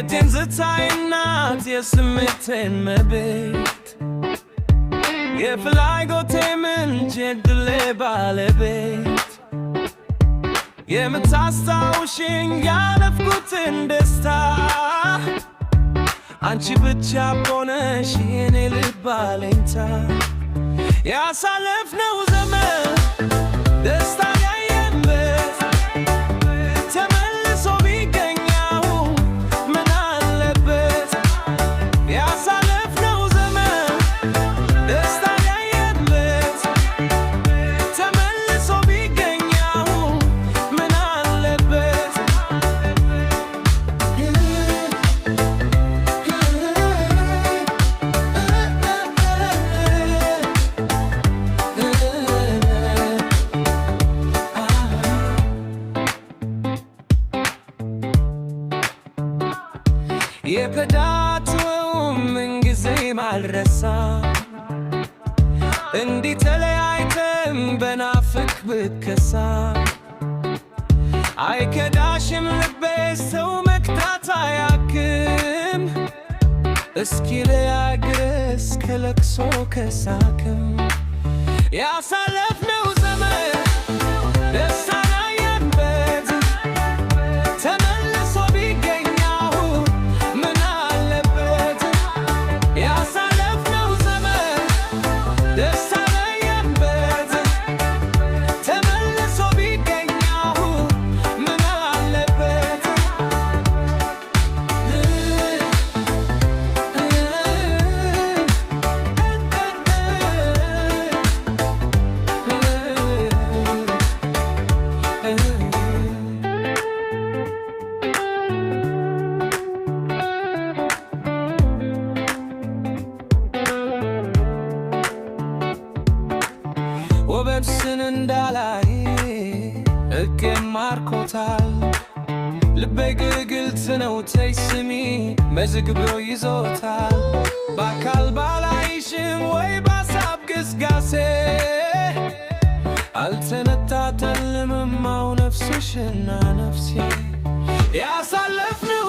የትዝታዬ እናት የስሜቴን መቤት የፍላጎቴ ምንጭ የድሌ ባለቤት የምታስታውሽኝ ያለፍኩትን ደስታ አንቺ ብቻ ሆነሽ የኔ ልብ አለኝታ ያሳለፍነው ዘመን ደስታ ያየንበት ተመልሶ ቢገኝ አሁን ምን አለበት ያሳለፍነው ዘመን ደስታ ያየንበት ተመልሶ ቢገኝ አሁን ምን አለበት የከዳትው ምንጊዜ ማልረሳ እንዲህ ተለያይተን በናፍቅ ብከሳ አይከዳሽም ልቤ ሰው መክዳት አያክም እስኪ ለያግረስ ከለቅሶ ከሳክም ያሳለፍነው ዘመን ደስታ ያየንበት ተመልሶ ቢገኝ አሁን ምን አለበት ያሳለፍነው ዘመን ደስታ ያየንበት ተመልሶ ቢገኝ አሁን ምን አለበት ውበትሽን እንዳላይ ሕግ ማርኮታል ልቤ ግልጽ ነው ተይ ስሚ መዝግቦ ይዞታል በአካል ባላይሽም ወይ በሀሳብ ግስጋሴ አልተነጣጠልንም ነፍስሽና ነፍሴ ያሳለፍነው